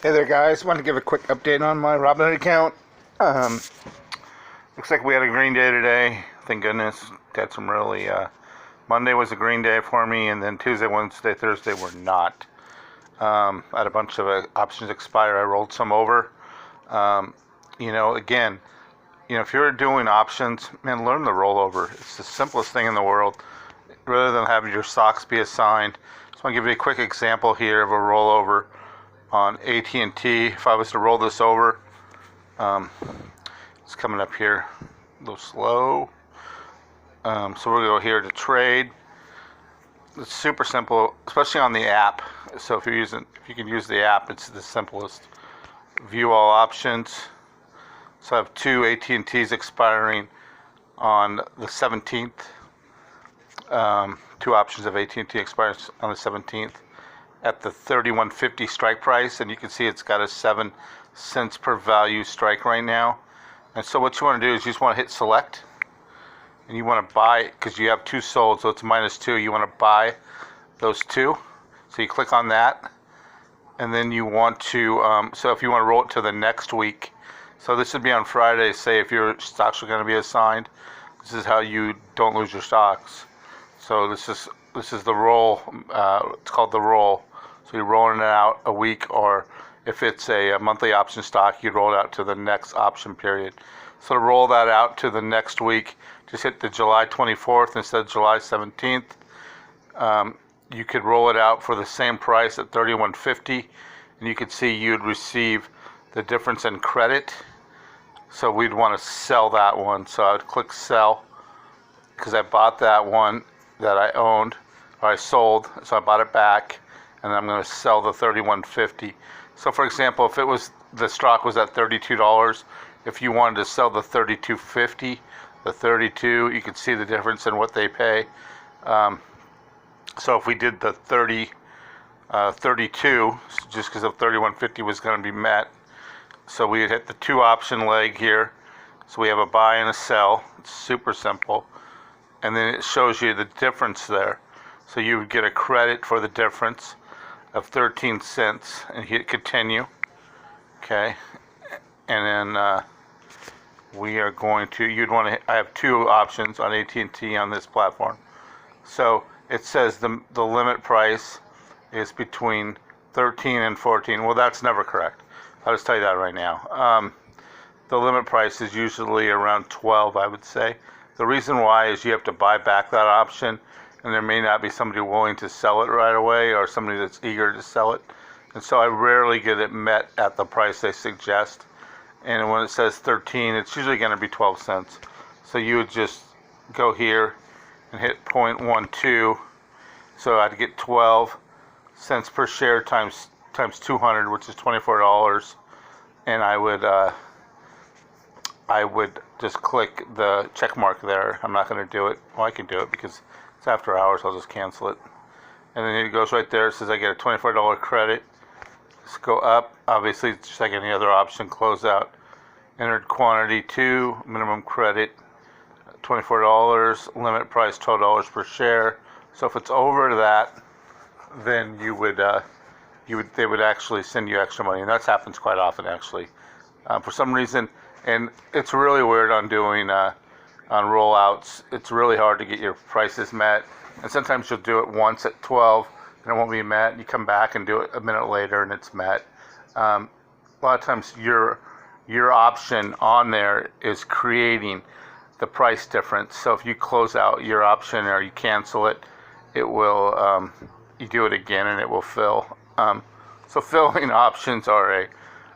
Hey there, guys. Want to give a quick update on my Robinhood account. Um, Looks like we had a green day today. Thank goodness. Had some really. Monday was a green day for me, and then Tuesday, Wednesday, Thursday were not. I had a bunch of options expire. I rolled some over. Um, Again, if you're doing options, man, learn the rollover. It's the simplest thing in the world. Rather than having your stocks be assigned, just want to give you a quick example here of a rollover on AT&T. If I was to roll this over, it's coming up here a little slow. So we're going to go here to trade. It's super simple, especially on the app. So if you can use the app, it's the simplest. View all options. So I have two AT&Ts expiring on the 17th. Two options of AT&T expires on the 17th at the 31.50 strike price, and you can see it's got a 7 cents per value strike right now. And so what you want to do is you just want to hit select, and you want to buy, because you have two sold, so it's -2. You want to buy those two, so you click on that, and then you want to so if you want to roll it to the next week, so this would be on Friday. Say if your stocks are going to be assigned, this is how you don't lose your stocks. So this is the roll. It's called the roll. So you're rolling it out a week, or if it's a monthly option stock, you'd roll it out to the next option period. So to roll that out to the next week, just hit the July 24th instead of July 17th. You could roll it out for the same price at 31.50, and you could see you'd receive the difference in credit. So we'd want to sell that one. So I would click sell, because I bought that one that I owned, or I sold, so I bought it back, and I'm going to sell the 31.50. So for example, if the stock was at $32, if you wanted to sell the 32.50, the 32, you could see the difference in what they pay. So if we did the 32, just because the 31.50 was going to be met, so we would hit the two option leg here. So we have a buy and a sell. It's super simple. And then it shows you the difference there. So you would get a credit for the difference of 13 cents, and hit continue. Okay. And then we are going to, I have two options on AT&T on this platform. So it says the limit price is between 13 and 14. Well, that's never correct. I'll just tell you that right now. The limit price is usually around 12, I would say. The reason why is you have to buy back that option, and there may not be somebody willing to sell it right away, or somebody that's eager to sell it. And so I rarely get it met at the price they suggest. And when it says 13, it's usually going to be 12 cents. So you would just go here and hit 0.12. So I'd get 12 cents per share times 200, which is $24. And I would just click the check mark there. I'm not going to do it. Well, I can do it because it's after hours. I'll just cancel it. And then it goes right there. It says I get a $24 credit. Just go up. Obviously, it's just like any other option. Close out. Entered quantity 2. Minimum credit $24. Limit price $12 per share. So if it's over that, then they would actually send you extra money, and that happens quite often actually. For some reason, and it's really weird on doing on rollouts. It's really hard to get your prices met, and sometimes you'll do it once at 12 and it won't be met. You come back and do it a minute later and it's met. A lot of times your option on there is creating the price difference. So if you close out your option or you cancel it, it will you do it again and it will fill. So filling options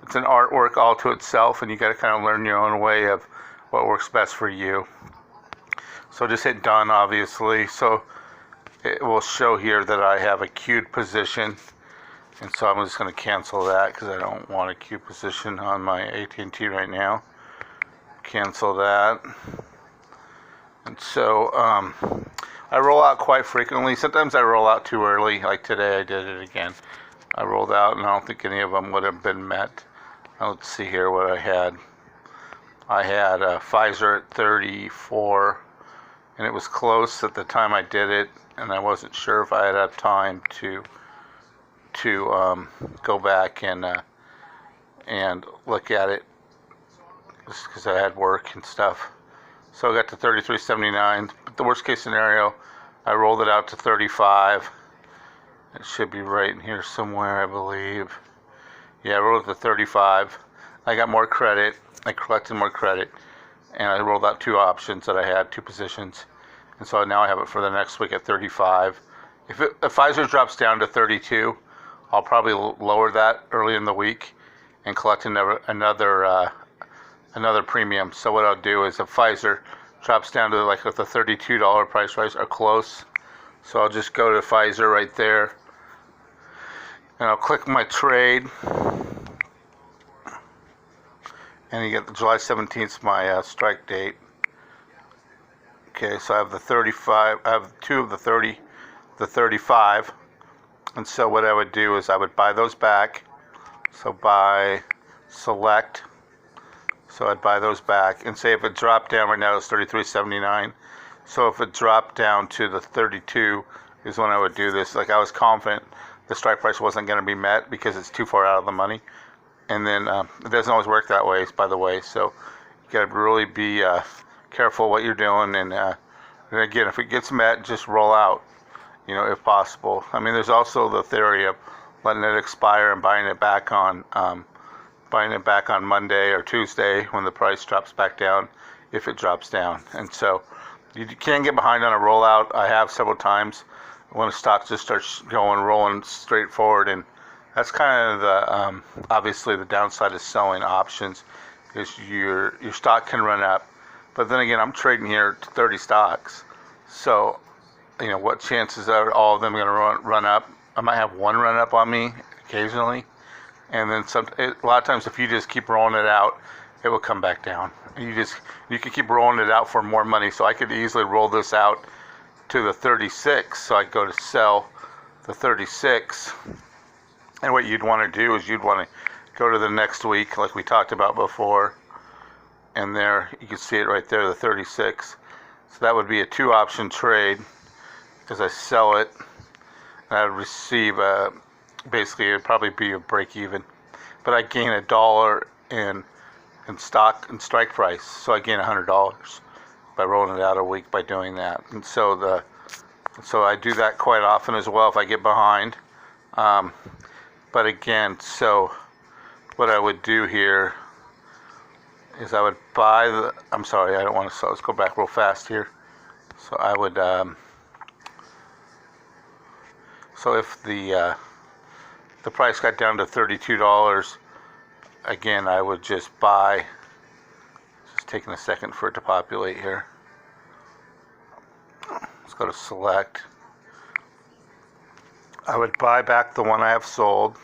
it's an artwork all to itself, and you got to kind of learn your own way of what works best for you. So just hit done, obviously. So it will show here that I have a queued position, and so I'm just going to cancel that because I don't want a queued position on my AT&T right now. Cancel that. And so I roll out quite frequently. Sometimes I roll out too early, like today I did it again. I rolled out and I don't think any of them would have been met. Let's see here what I had. I had Pfizer at 34, and it was close at the time I did it, and I wasn't sure if I had time to go back and and look at it just because I had work and stuff. So I got to 33.79. But the worst case scenario, I rolled it out to 35. It should be right in here somewhere, I believe. Yeah, I rolled it to 35. I got more credit. I collected more credit, and I rolled out 2 options that I had, 2 positions, and so now I have it for the next week at 35. If Pfizer drops down to 32, I'll probably lower that early in the week and collect another premium. So what I'll do is if Pfizer drops down to like the $32 price rise or close, so I'll just go to Pfizer right there, and I'll click my trade. And you get the July 17th, my strike date. Okay, so I have the 35. I have 2 of the 30, the 35. And so what I would do is I would buy those back. So buy, select. So I'd buy those back, and say if it dropped down right now, it's 33.79. So if it dropped down to the 32 is when I would do this. Like I was confident the strike price wasn't going to be met because it's too far out of the money. And then it doesn't always work that way, by the way. So you got to really be careful what you're doing. And again, if it gets met, just roll out, if possible. I mean, there's also the theory of letting it expire and buying it back on Monday or Tuesday when the price drops back down, if it drops down. And so you can get behind on a rollout. I have several times when a stock just starts rolling straight forward, and that's kind of the obviously the downside of selling options is your stock can run up. But then again, I'm trading here 30 stocks, so what chances are all of them going to run up? I might have one run up on me occasionally, and then a lot of times if you just keep rolling it out, it will come back down. You can keep rolling it out for more money. So I could easily roll this out to the 36. So I go to sell the 36. And what you'd want to do is you'd want to go to the next week, like we talked about before. And there, you can see it right there, the 36. So that would be a 2-option trade, because I sell it, and I would receive basically it'd probably be a break even. But I gain $1 in stock and strike price. So I gain $100 by rolling it out a week by doing that. And so I do that quite often as well if I get behind. But again, so what I would do here is I would buy I'm sorry, I don't want to sell. Let's go back real fast here. So I would, so if the price got down to $32, again, I would just buy, just taking a second for it to populate here. Let's go to select. I would buy back the one I have sold,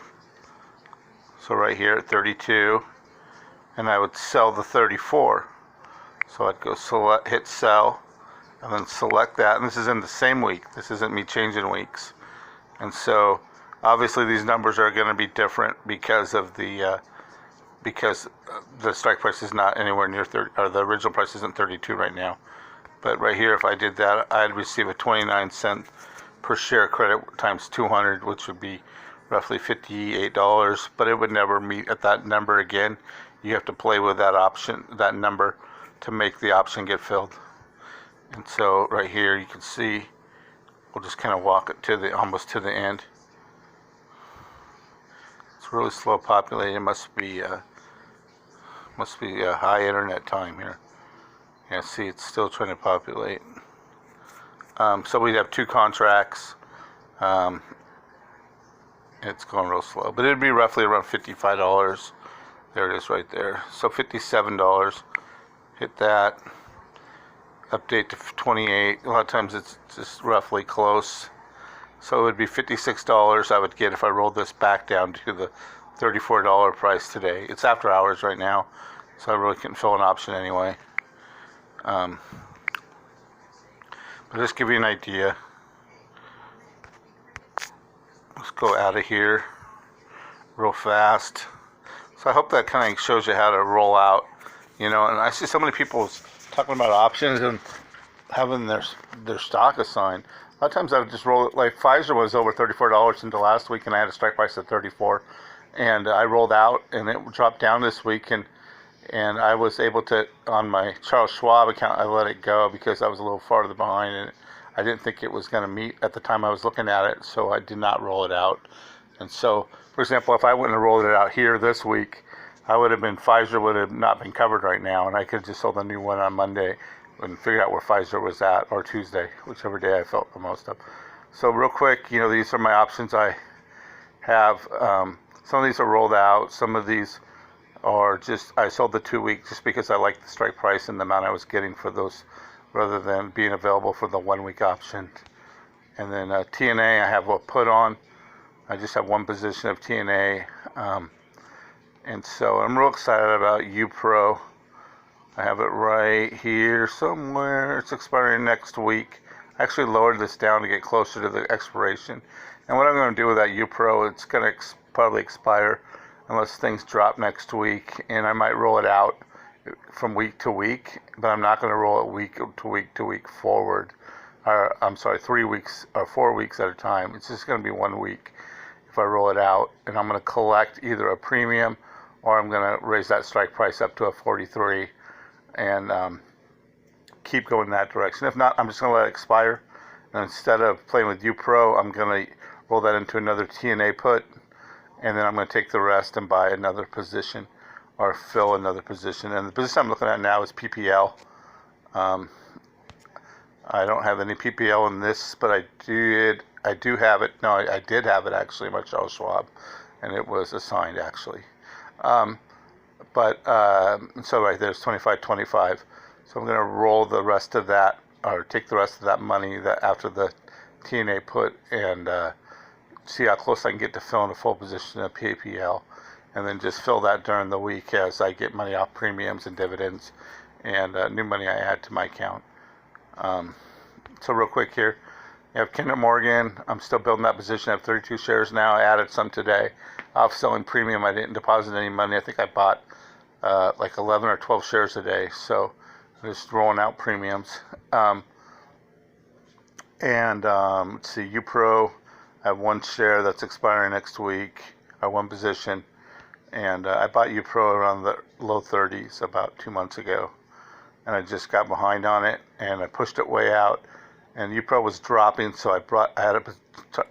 so right here at 32, and I would sell the 34. So I'd go hit sell, and then select that, and this is in the same week. This isn't me changing weeks. And so obviously these numbers are going to be different because of the strike price is not anywhere near 30, or the original price isn't 32 right now. But right here, if I did that, I'd receive a 29-cent per share credit times 200, which would be roughly $58, but it would never meet at that number again. You have to play with that option, that number, to make the option get filled. And so right here you can see, we'll just kind of walk it to almost to the end. It's really slow populating. It must be a high internet time here. Yeah, see, it's still trying to populate. So we'd have 2 contracts. It's going real slow, but it'd be roughly around $55. There it is right there. So $57. Hit that. Update to 28. A lot of times it's just roughly close. So it would be $56 I would get if I rolled this back down to the $34 price today. It's after hours right now, so I really couldn't fill an option anyway. But just give you an idea. Let's go out of here real fast. So I hope that kind of shows you how to roll out, and I see so many people talking about options and having their stock assigned. A lot of times I would just roll it, like Pfizer was over $34 until last week, and I had a strike price at 34, and I rolled out, and it dropped down this week, and I was able to, on my Charles Schwab account, I let it go because I was a little farther behind, and I didn't think it was going to meet at the time I was looking at it, so I did not roll it out. And so, for example, if I wouldn't have rolled it out here this week, Pfizer would have not been covered right now, and I could have just sold a new one on Monday and figured out where Pfizer was at, or Tuesday, whichever day I felt the most of. So real quick, these are my options I have. Some of these are rolled out. Some of these are just, I sold the 2 week just because I liked the strike price and the amount I was getting for those rather than being available for the 1 week option. And then TNA, I have a put on. I just have one position of TNA. And so I'm real excited about UPRO. I have it right here somewhere. It's expiring next week. I actually lowered this down to get closer to the expiration. And what I'm going to do with that UPRO, it's going to probably expire unless things drop next week. And I might roll it out from week to week, but I'm not going to roll it week to week forward. I'm sorry, 3 weeks or 4 weeks at a time. It's just going to be 1 week if I roll it out. And I'm going to collect either a premium or I'm going to raise that strike price up to a 43 and keep going that direction. If not, I'm just going to let it expire. And instead of playing with UPRO, I'm going to roll that into another TNA put, and then I'm going to take the rest and buy another position or fill another position. And the position I'm looking at now is PPL. I don't have any PPL in this, but I do have it. No, I did have it actually in my Charles Schwab, and it was assigned actually. So right there's 25.25. So I'm going to roll the rest of that, or take the rest of that money that after the TNA put, and see how close I can get to filling a full position of PPL, and then just fill that during the week as I get money off premiums and dividends and new money I add to my account. So real quick here, you have Kinder Morgan. I'm still building that position. I have 32 shares now. I added some today. Off selling premium, I didn't deposit any money. I think I bought like 11 or 12 shares a day. So I'm just rolling out premiums. Let's see, UPRO, I have one share that's expiring next week, one position. And I bought UPRO around the low 30s about 2 months ago. And I just got behind on it, and I pushed it way out. And UPRO was dropping, so I had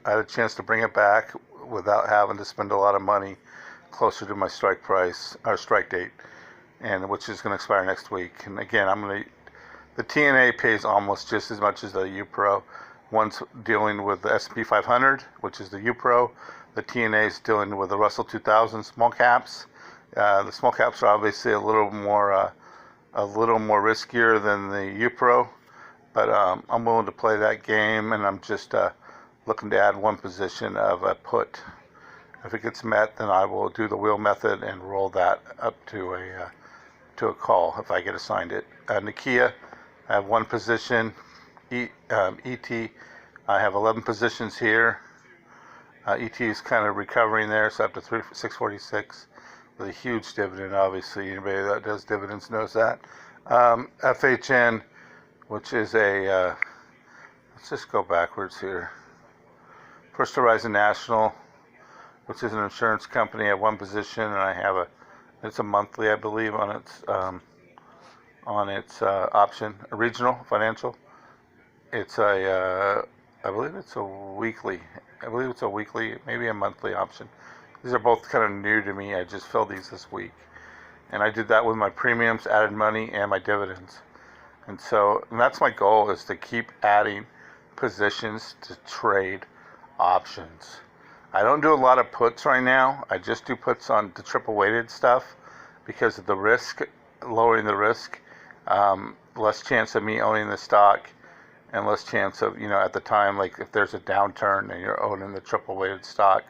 a chance to bring it back without having to spend a lot of money closer to my strike price or strike date, and which is going to expire next week. And again, the TNA pays almost just as much as the UPRO. One's dealing with the S&P 500, which is the UPRO. The TNA is dealing with the Russell 2000 small caps. The small caps are obviously a little more riskier than the UPRO, but I'm willing to play that game, and I'm just looking to add one position of a put. If it gets met, then I will do the wheel method and roll that up to a call if I get assigned it. Nokia, I have one position. ET, I have 11 positions here. ET is kind of recovering there, so up to 646 with a huge dividend. Obviously, anybody that does dividends knows that. FHN, which is let's just go backwards here. First Horizon National, which is an insurance company. I have one position, and I have it's a monthly, I believe, on its option. A regional financial. It's I believe it's a weekly. Maybe a monthly option. These are both kind of new to me. I just filled these this week, and I did that with my premiums, added money, and my dividends. And that's my goal, is to keep adding positions to trade options. I don't do a lot of puts right now. I just do puts on the triple weighted stuff because of the risk, lowering the risk, less chance of me owning the stock, and less chance of, at the time, like if there's a downturn and you're owning the triple weighted stock,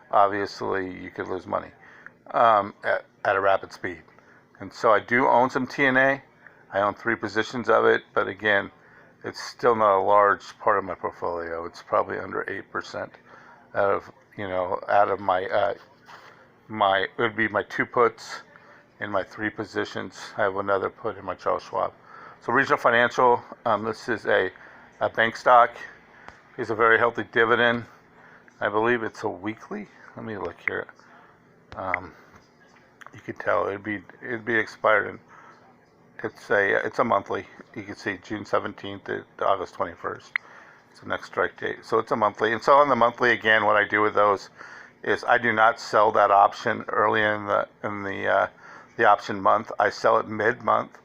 obviously you could lose money at a rapid speed. And so I do own some TNA. I own 3 positions of it, but again, it's still not a large part of my portfolio. It's probably under 8% out of my it would be my 2 puts in my 3 positions. I have another put in my Charles Schwab. So Regional Financial, this is a bank stock. It's a very healthy dividend. I believe it's a weekly. Let me look here. Um, you could tell it'd be expired, and it's a monthly. You can see June 17th to August 21st. It's the next strike date. So it's a monthly. And so on the monthly, again, what I do with those is I do not sell that option early in the option month. I sell it mid-month.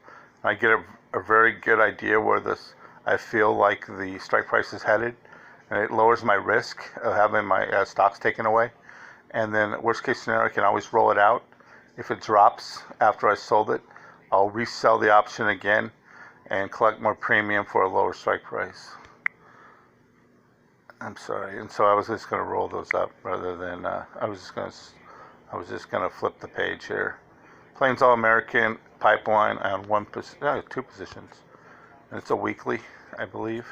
I get a very good idea where I feel like the strike price is headed, and it lowers my risk of having my stocks taken away. And then worst case scenario, I can always roll it out. If it drops after I sold it, I'll resell the option again and collect more premium for a lower strike price. I'm sorry. And so I was just going to roll those up rather than I was just going to flip the page here. Plains All American Pipeline on two positions, and it's a weekly, I believe.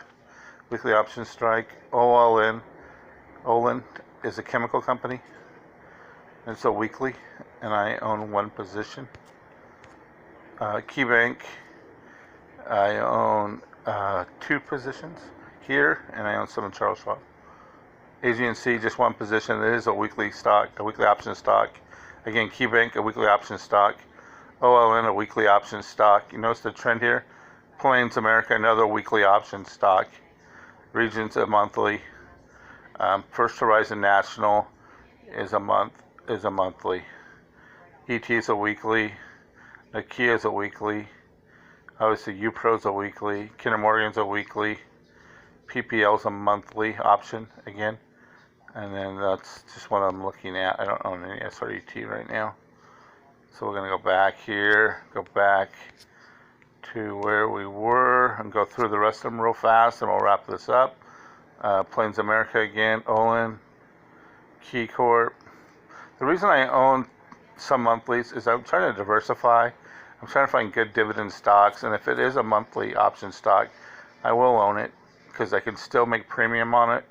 Weekly option strike. Olin is a chemical company. It's a weekly, and I own one position. KeyBank, I own two positions here, and I own some in Charles Schwab. AGNC, just one position. It is a weekly stock, a weekly option stock. Again, KeyBank, a weekly option stock. OLN, a weekly option stock. You notice the trend here? Plains America, another weekly option stock. Regions, a monthly. First Horizon National is a monthly. ET is a weekly. Nokia is a weekly. Obviously, UPRO is a weekly. Kinder Morgan's a weekly. PPL is a monthly option again. And then that's just what I'm looking at. I don't own any SRET right now. So we're going to go back here, go back to where we were, and go through the rest of them real fast, and we'll wrap this up. Plains America again, Olin, Key Corp. The reason I own some monthlies is I'm trying to diversify. I'm trying to find good dividend stocks, and if it is a monthly option stock, I will own it because I can still make premium on it.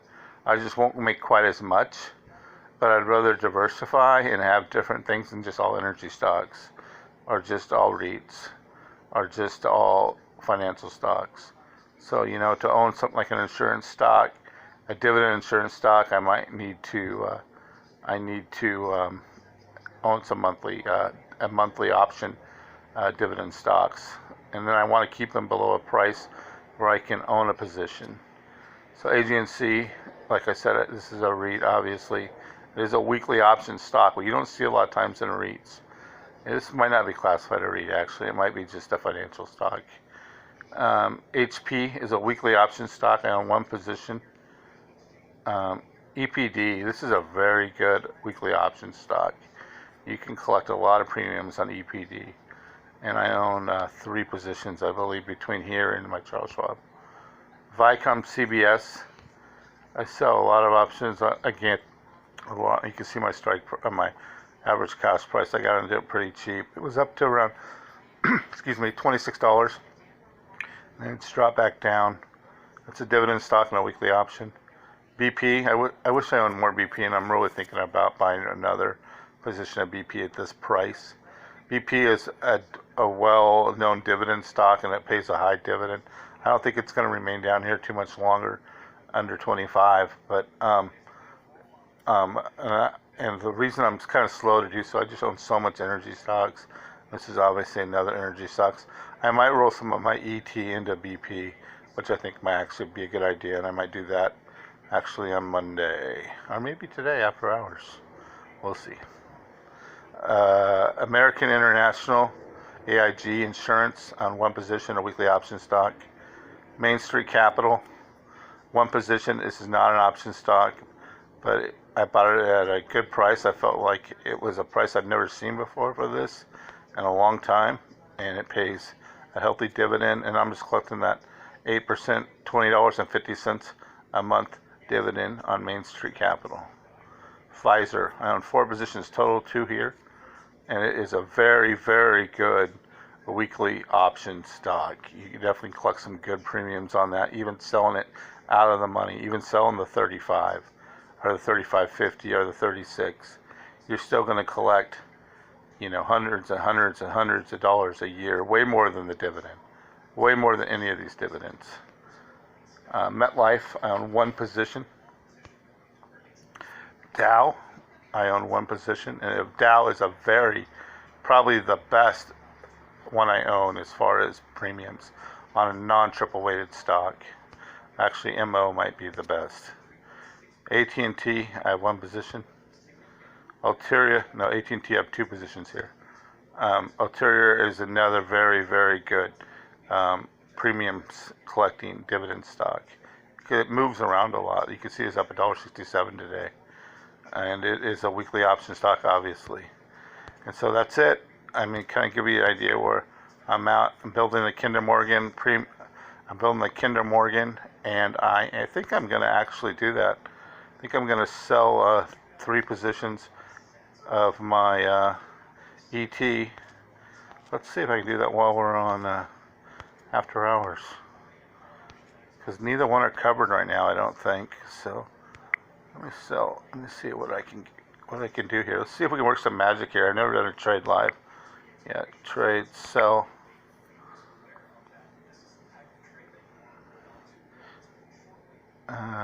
I just won't make quite as much, but I'd rather diversify and have different things than just all energy stocks, or just all REITs, or just all financial stocks. So, to own something like an insurance stock, a dividend insurance stock, I might need to own some monthly option dividend stocks, and then I want to keep them below a price where I can own a position. So AGNC, like I said, this is a REIT, obviously. It is a weekly option stock, but you don't see a lot of times in REITs. This might not be classified a REIT, actually. It might be just a financial stock. HP is a weekly option stock. I own one position. EPD, this is a very good weekly option stock. You can collect a lot of premiums on EPD. And I own three positions, I believe, between here and my Charles Schwab. Vicom CBS, I sell a lot of options. Again, a lot. You can see my my average cost price. I got it pretty cheap. It was up to around, excuse me, $26. And it's dropped back down. It's a dividend stock and a weekly option. BP, I wish I owned more BP, and I'm really thinking about buying another position of BP at this price. BP is a well-known dividend stock, and it pays a high dividend. I don't think it's going to remain down here too much longer, under 25. But and the reason I'm kind of slow to do so, I just own so much energy stocks. This is obviously another energy stocks. I might roll some of my ET into BP, which I think might actually be a good idea, and I might do that actually on Monday, or maybe today after hours. We'll see. American International, AIG Insurance on one position, a weekly option stock. Main Street Capital, one position. This is not an option stock, but I bought it at a good price. I felt like it was a price I've never seen before for this in a long time, and it pays a healthy dividend, and I'm just collecting that 8%, $20.50 a month dividend on Main Street Capital. Pfizer, I own four positions total, two here, and it is a very, very good weekly option stock. You can definitely collect some good premiums on that, even selling it out of the money, even selling the 35 or the 35.50 or the 36. You're still going to collect, hundreds and hundreds and hundreds of dollars a year, way more than the dividend, way more than any of these dividends. MetLife, I own one position. Dow, I own one position, and Dow is probably the best one I own as far as premiums on a non-triple weighted stock. Actually, MO might be the best. AT&T, I have one position. Alteria, no, AT&T, I have two positions here. Alteria is another very, very good premiums collecting dividend stock. It moves around a lot. You can see it's up $1.67 today. And it is a weekly option stock, obviously. And so that's it. I mean, kind of give you an idea where I'm at. I'm building the Kinder Morgan and I think I'm going to actually do that. I think I'm going to sell 3 positions of my ET. Let's see if I can do that while we're on after hours, because neither one are covered right now, I don't think. So let me see what I can do here. Let's see if we can work some magic here. I've never done a trade live. Yeah, trade, sell.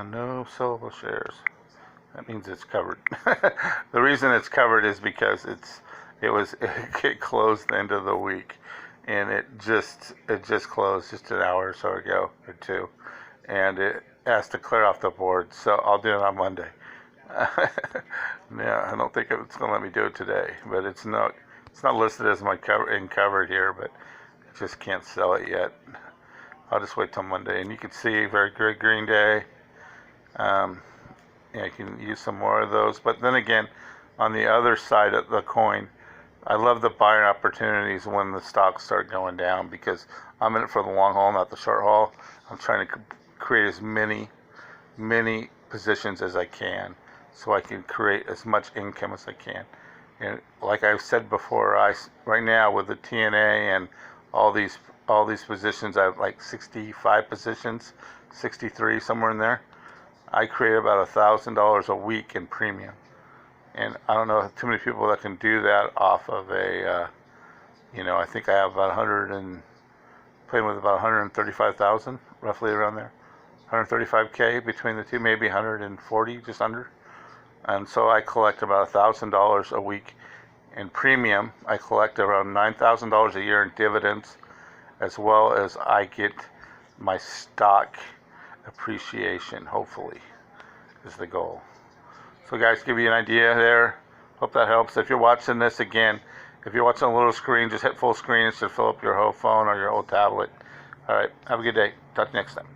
No sellable shares. That means it's covered. The reason it's covered is because it closed the end of the week, and it just closed just an hour or so ago or two, and it has to clear off the board. So I'll do it on Monday. Yeah, I don't think it's going to let me do it today, but it's not listed as my covered here, but I just can't sell it yet. I'll just wait till Monday, and you can see very good green day. Yeah, you can use some more of those. But then again, on the other side of the coin, I love the buying opportunities when the stocks start going down, because I'm in it for the long haul, not the short haul. I'm trying to create as many positions as I can, so I can create as much income as I can. And like I've said before, right now with the TNA and all these positions, I have like 65 positions, 63, somewhere in there. I create about $1,000 a week in premium, and I don't know too many people that can do that off of a, I think I have about playing with about 135,000, roughly around there, 135K between the two, maybe 140, just under. And so I collect about $1,000 a week in premium. I collect around $9,000 a year in dividends, as well as I get my stock appreciation, hopefully, is the goal. So guys, give you an idea there. Hope that helps. If you're watching this again, if you're watching a little screen, just hit full screen. It should fill up your whole phone or your whole tablet. All right, have a good day. Talk to you next time.